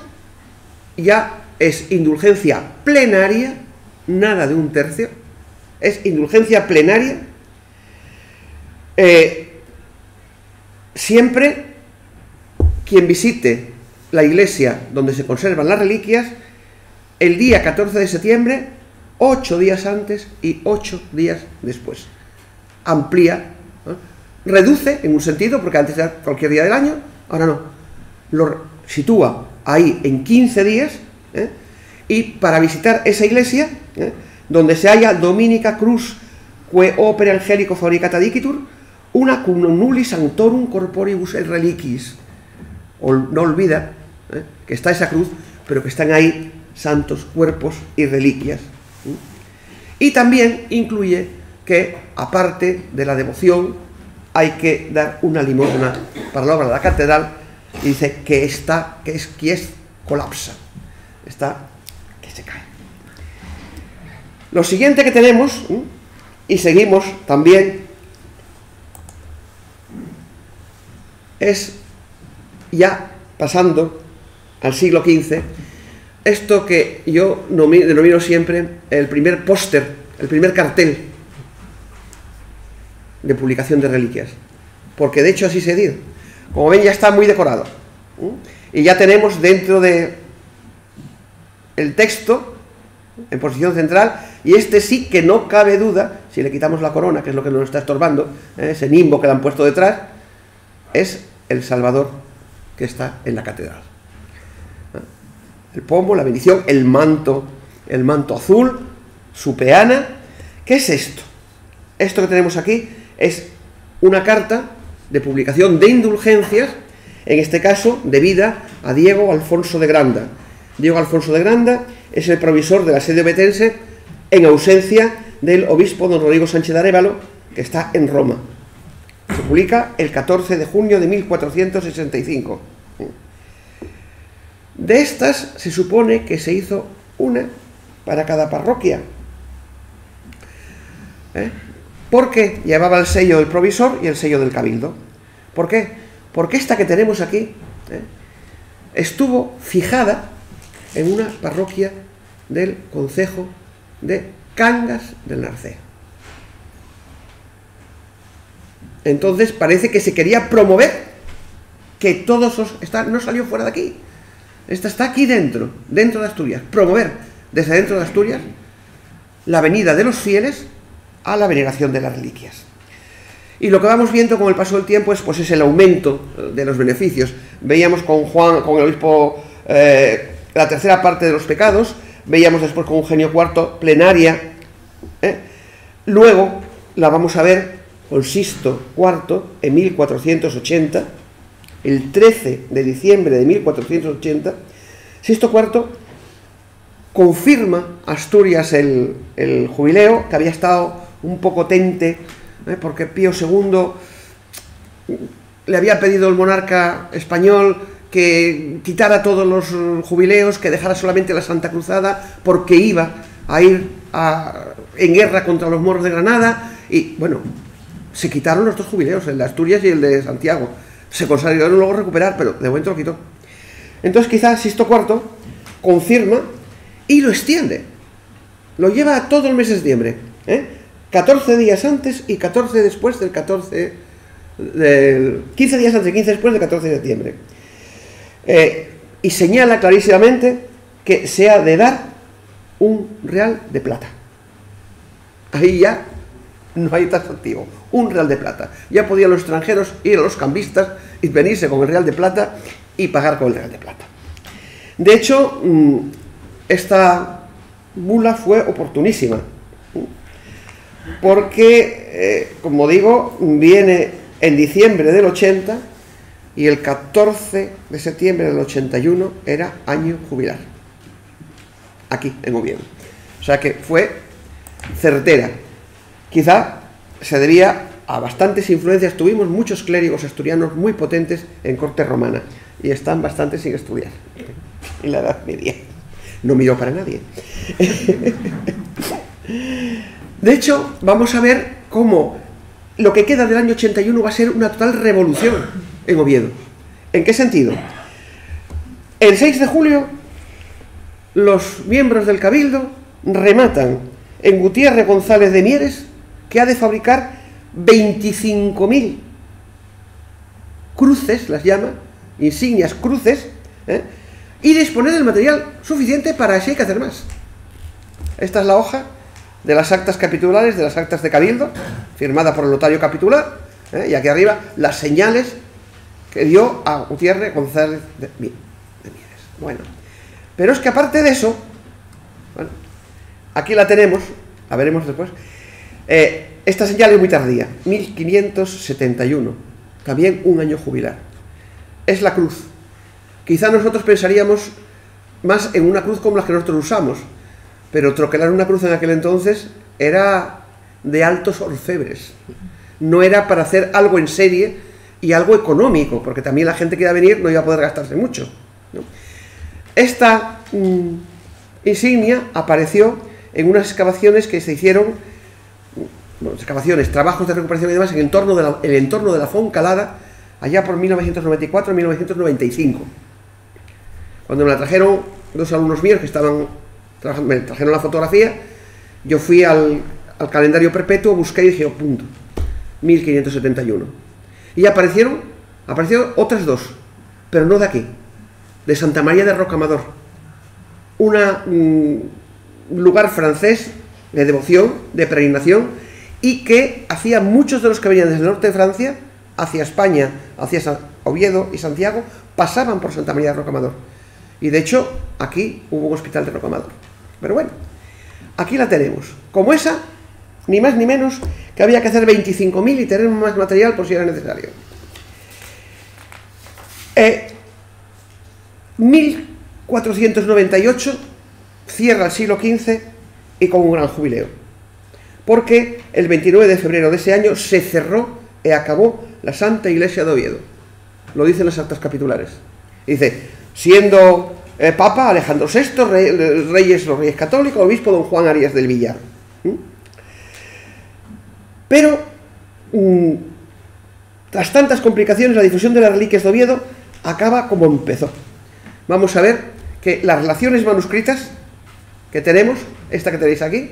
ya es indulgencia plenaria, nada de un tercio, es indulgencia plenaria. Siempre quien visite la iglesia donde se conservan las reliquias el día 14 de septiembre, 8 días antes y 8 días después. Amplía, ¿no? Reduce en un sentido, porque antes era cualquier día del año, ahora no. Lo sitúa ahí en 15 días, y para visitar esa iglesia, donde se halla Dominica Cruz que opere angelico fabricata dicitur, una cum non nulli sanctorum corporibus et reliquis. No olvida que está esa cruz, pero que están ahí santos cuerpos y reliquias. Y también incluye que, aparte de la devoción, hay que dar una limosna para la obra de la catedral, y dice que colapsa, está que se cae. Lo siguiente que tenemos, y seguimos también, es ya pasando al siglo XV, esto que yo denomino siempre el primer póster, el primer cartel de publicación de reliquias, porque de hecho así se dio. Como ven, ya está muy decorado, y ya tenemos dentro de el texto en posición central, y este sí que no cabe duda, si le quitamos la corona, que es lo que nos está estorbando, ese nimbo que le han puesto detrás, es el Salvador que está en la catedral. El pomo, la bendición, el manto azul, su peana. ¿Qué es esto? Esto que tenemos aquí es una carta de publicación de indulgencias, en este caso debida a Diego Alfonso de Granda. Diego Alfonso de Granda es el provisor de la sede obetense en ausencia del obispo don Rodrigo Sánchez de Arévalo, que está en Roma. Se publica el 14 de junio de 1465. De estas se supone que se hizo una para cada parroquia, porque llevaba el sello del provisor y el sello del cabildo. ¿Por qué? Porque esta que tenemos aquí estuvo fijada en una parroquia del concejo de Cangas del Narcea. Entonces parece que se quería promover que todos no salió fuera de aquí. Esta está aquí dentro de Asturias. Promover desde dentro de Asturias la venida de los fieles a la veneración de las reliquias. Y lo que vamos viendo con el paso del tiempo es el aumento de los beneficios. Veíamos con el obispo, la tercera parte de los pecados. Veíamos después con Eugenio IV, plenaria. Luego la vamos a ver con Sixto IV en 1480, el 13 de diciembre de 1480. Sixto IV confirma a Asturias el jubileo, que había estado un poco tente, porque Pío II le había pedido al monarca español que quitara todos los jubileos, que dejara solamente la Santa Cruzada, porque iba a ir en guerra contra los moros de Granada. Y bueno, se quitaron los dos jubileos, el de Asturias y el de Santiago. Se consiguieron luego recuperar, pero de momento lo quitó. Entonces quizás Sixto IV confirma y lo extiende, lo lleva a todo el mes de septiembre, 14 días antes y 14 después del 15 días antes y 15 después del 14 de septiembre. Y señala clarísimamente que se ha de dar un real de plata. Ahí ya no hay taxativo, un real de plata. Ya podían los extranjeros ir a los cambistas y venirse con el real de plata y pagar con el real de plata. De hecho, esta bula fue oportunísima, porque, como digo, viene en diciembre del 80 y el 14 de septiembre del 81 era año jubilar, aquí en Oviedo. O sea que fue certera. Quizá se debía a bastantes influencias. Tuvimos muchos clérigos asturianos muy potentes en corte romana y están bastante sin estudiar en la Edad Media. No miró para nadie. De hecho, vamos a ver cómo lo que queda del año 81 va a ser una total revolución en Oviedo. ¿En qué sentido? El 6 de julio los miembros del Cabildo rematan en Gutiérrez González de Mieres, que ha de fabricar 25.000 cruces, las llama, insignias cruces, y disponer del material suficiente para si hay que hacer más. Esta es la hoja de las actas capitulares, de las actas de cabildo, firmada por el notario capitular, y aquí arriba las señales que dio a Gutiérrez González de Mieres. Bueno, pero es que aparte de eso, bueno, aquí la tenemos, la veremos después. Esta señal es muy tardía, 1571, también un año jubilar. Es la cruz. Quizá nosotros pensaríamos más en una cruz como las que nosotros usamos, pero troquelar una cruz en aquel entonces era de altos orfebres. No era para hacer algo en serie y algo económico, porque también la gente que iba a venir no iba a poder gastarse mucho, ¿no? Esta insignia apareció en unas excavaciones que se hicieron, trabajos de recuperación y demás, en el entorno de la Foncalada, allá por 1994-1995. Cuando me la trajeron dos alumnos míos que estaban trabajando, me trajeron la fotografía, yo fui al calendario perpetuo, busqué y dije, punto, 1571. Y aparecieron otras dos, pero no de aquí, de Santa María de Rocamadour, un lugar francés de devoción, de peregrinación, y que hacía muchos de los que venían desde el norte de Francia hacia España, hacia Oviedo y Santiago, pasaban por Santa María de Rocamadour. Y de hecho, aquí hubo un hospital de Rocamadour. Pero bueno, aquí la tenemos. Como esa, ni más ni menos, que había que hacer 25.000 y tener más material por si era necesario. 1498 cierra el siglo XV y con un gran jubileo, porque el 29 de febrero de ese año se cerró y acabó la Santa Iglesia de Oviedo. Lo dicen las actas capitulares. Dice, siendo Papa Alejandro VI, los reyes católicos, obispo don Juan Arias del Villar. Pero, tras tantas complicaciones, la difusión de las reliquias de Oviedo acaba como empezó. Vamos a ver que las relaciones manuscritas que tenemos, esta que tenéis aquí,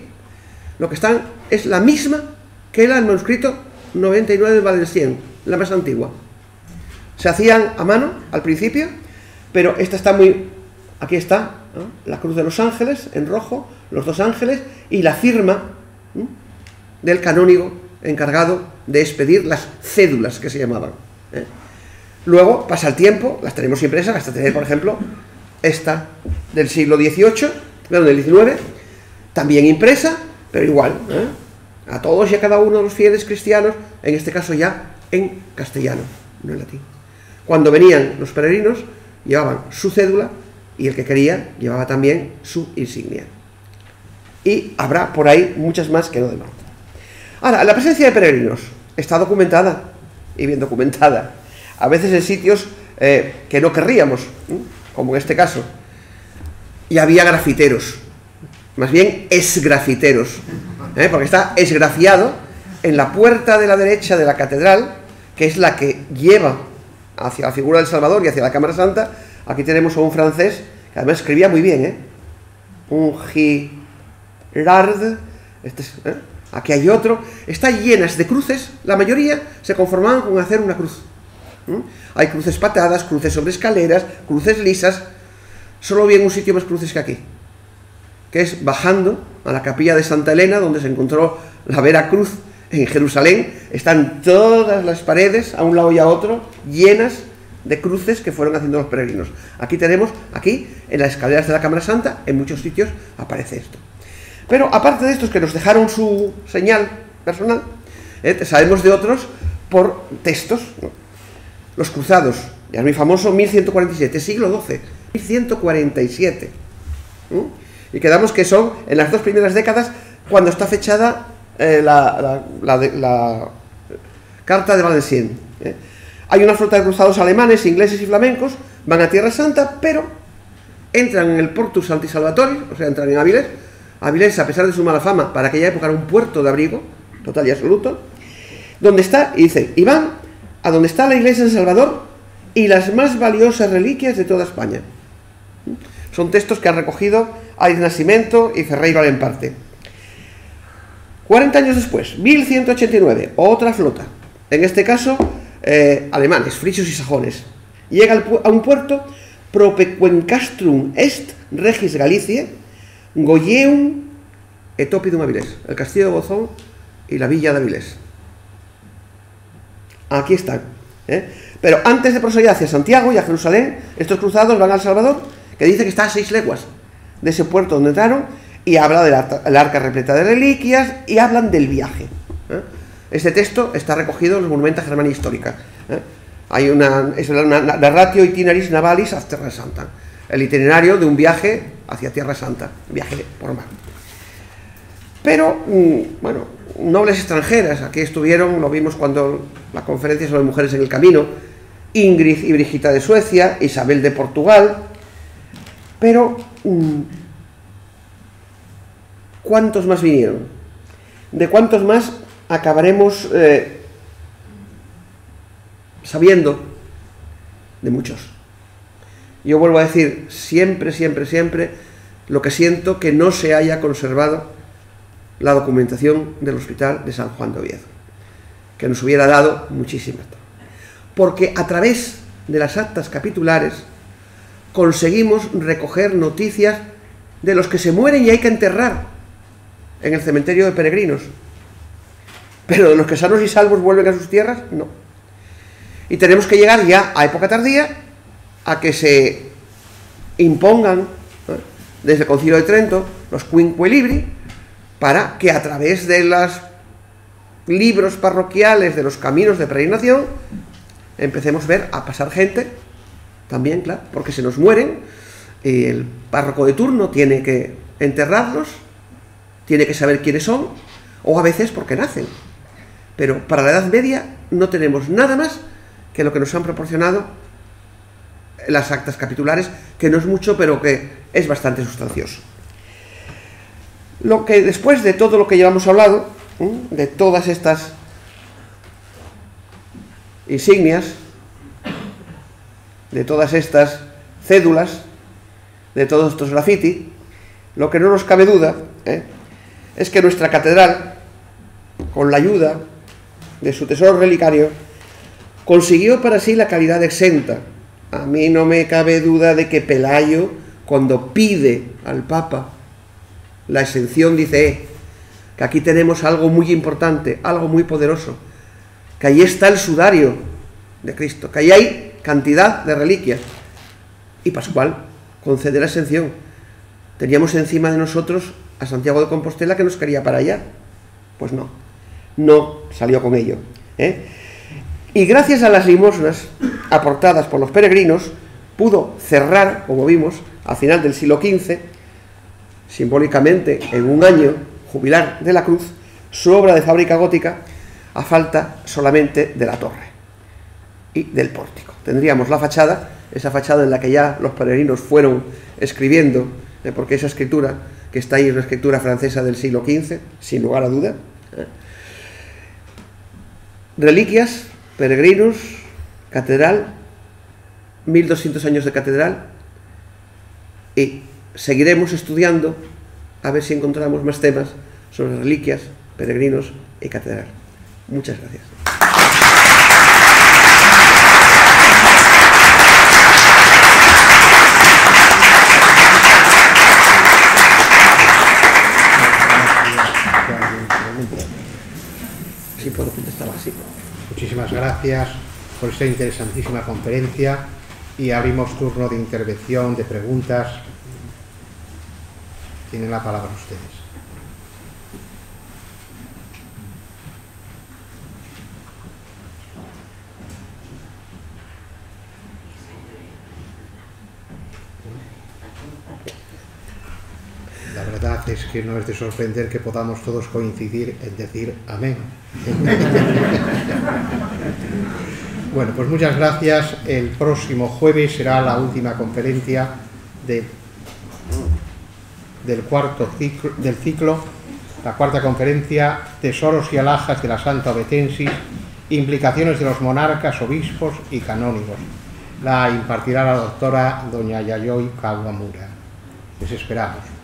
lo que están es la misma que el manuscrito 99 de Valenciennes, la más antigua. Se hacían a mano al principio, pero esta está muy... Aquí está, ¿no?, la cruz de los ángeles en rojo, los dos ángeles y la firma, ¿no?, del canónigo encargado de expedir las cédulas que se llamaban. Luego pasa el tiempo, las tenemos impresas, hasta tener, por ejemplo, esta del siglo XVIII, del XIX, también impresa, pero igual, a todos y a cada uno de los fieles cristianos, en este caso ya en castellano, no en latín. Cuando venían los peregrinos, llevaban su cédula y el que quería llevaba también su insignia. Y habrá por ahí muchas más que no demás. Ahora, la presencia de peregrinos está documentada, y bien documentada, a veces en sitios que no querríamos, como en este caso. Y había grafiteros, más bien esgrafiteros, porque está esgrafiado en la puerta de la derecha de la catedral, que es la que lleva hacia la figura del Salvador y hacia la Cámara Santa. Aquí tenemos a un francés que además escribía muy bien, un Girard, aquí hay otro. Están llenas de cruces, la mayoría se conformaban con hacer una cruz. Hay cruces patadas, cruces sobre escaleras, cruces lisas. Solo vi en un sitio más cruces que aquí, que es bajando a la capilla de Santa Elena, donde se encontró la Vera Cruz en Jerusalén. Están todas las paredes, a un lado y a otro, llenas de cruces que fueron haciendo los peregrinos. Aquí tenemos, aquí, en las escaleras de la Cámara Santa, en muchos sitios aparece esto. Pero aparte de estos que nos dejaron su señal personal, sabemos de otros por textos, ¿no? Los cruzados, ya es muy famoso, 1147, siglo XII, 1147. Y quedamos que son en las dos primeras décadas cuando está fechada la carta de Valenciennes. Hay una flota de cruzados alemanes, ingleses y flamencos, van a Tierra Santa, pero entran en el Portus Sancti Salvatori, o sea, entran en Avilés. Avilés, a pesar de su mala fama, para aquella época era un puerto de abrigo, total y absoluto, donde está, y dice, y van a donde está la iglesia de Salvador y las más valiosas reliquias de toda España. Son textos que han recogido Ais Nascimento y Ferreiro Alemparte. 40 años después, 1189, otra flota, en este caso alemanes, frisios y sajones, llega a un puerto propequencastrum est regis Galiciae, Goyeum et Oppidum Avilés, el castillo de Bozón y la villa de Avilés. Aquí están. Pero antes de proseguir hacia Santiago y a Jerusalén, estos cruzados van al Salvador, que dice que está a 6 leguas de ese puerto donde entraron, y habla del arca repleta de reliquias, y hablan del viaje. Este texto está recogido en los Monumenta Germania Histórica. Hay una narratio itineraris navalis ad Terra Santa, el itinerario de un viaje hacia Tierra Santa, viaje por mar. Pero, bueno, nobles extranjeras, aquí estuvieron, lo vimos cuando la conferencia sobre mujeres en el camino, Ingrid y Brigita de Suecia, Isabel de Portugal, pero ¿cuántos más vinieron? ¿De cuántos más acabaremos sabiendo? De muchos. Yo vuelvo a decir, siempre, siempre, siempre, lo que siento que no se haya conservado la documentación del Hospital de San Juan de Oviedo, que nos hubiera dado muchísimas. Porque a través de las actas capitulares conseguimos recoger noticias de los que se mueren y hay que enterrar en el cementerio de peregrinos, pero de los que sanos y salvos vuelven a sus tierras, no. Y tenemos que llegar ya a época tardía a que se impongan, desde el Concilio de Trento, los Quinque Libri, para que a través de los libros parroquiales de los caminos de peregrinación empecemos a ver a pasar gente también, claro, porque se nos mueren y el párroco de turno tiene que enterrarlos, tiene que saber quiénes son, o a veces porque nacen. Pero para la Edad Media no tenemos nada más que lo que nos han proporcionado las actas capitulares, que no es mucho, pero que es bastante sustancioso. Lo que después de todo lo que llevamos hablado, de todas estas insignias, de todas estas cédulas, de todos estos graffiti, lo que no nos cabe duda es que nuestra catedral, con la ayuda de su tesoro relicario, consiguió para sí la calidad exenta. A mí no me cabe duda de que Pelayo, cuando pide al Papa la exención, dice que aquí tenemos algo muy importante, algo muy poderoso, que ahí está el sudario de Cristo, que ahí hay cantidad de reliquias. Y Pascual concede la exención. Teníamos encima de nosotros a Santiago de Compostela, que nos quería para allá. Pues no, no salió con ello. Y gracias a las limosnas aportadas por los peregrinos, pudo cerrar, como vimos, al final del siglo XV, simbólicamente en un año jubilar de la cruz, su obra de fábrica gótica, a falta solamente de la torre y del pórtico. Tendríamos la fachada, esa fachada en la que ya los peregrinos fueron escribiendo, porque esa escritura que está ahí es una escritura francesa del siglo XV, sin lugar a duda. Reliquias, peregrinos, catedral, 1200 años de catedral, y seguiremos estudiando a ver si encontramos más temas sobre reliquias, peregrinos y catedral. Muchas gracias. Si puedo contestar así. Muchísimas gracias por esta interesantísima conferencia y abrimos turno de intervención, de preguntas. Tienen la palabra ustedes. La verdad es que no es de sorprender que podamos todos coincidir en decir amén. Bueno, pues muchas gracias. El próximo jueves será la última conferencia del ciclo, la cuarta conferencia, Tesoros y alhajas de la Santa Ovetensis, implicaciones de los monarcas, obispos y canónigos. La impartirá la doctora doña Yayoi Kawamura. Les esperamos.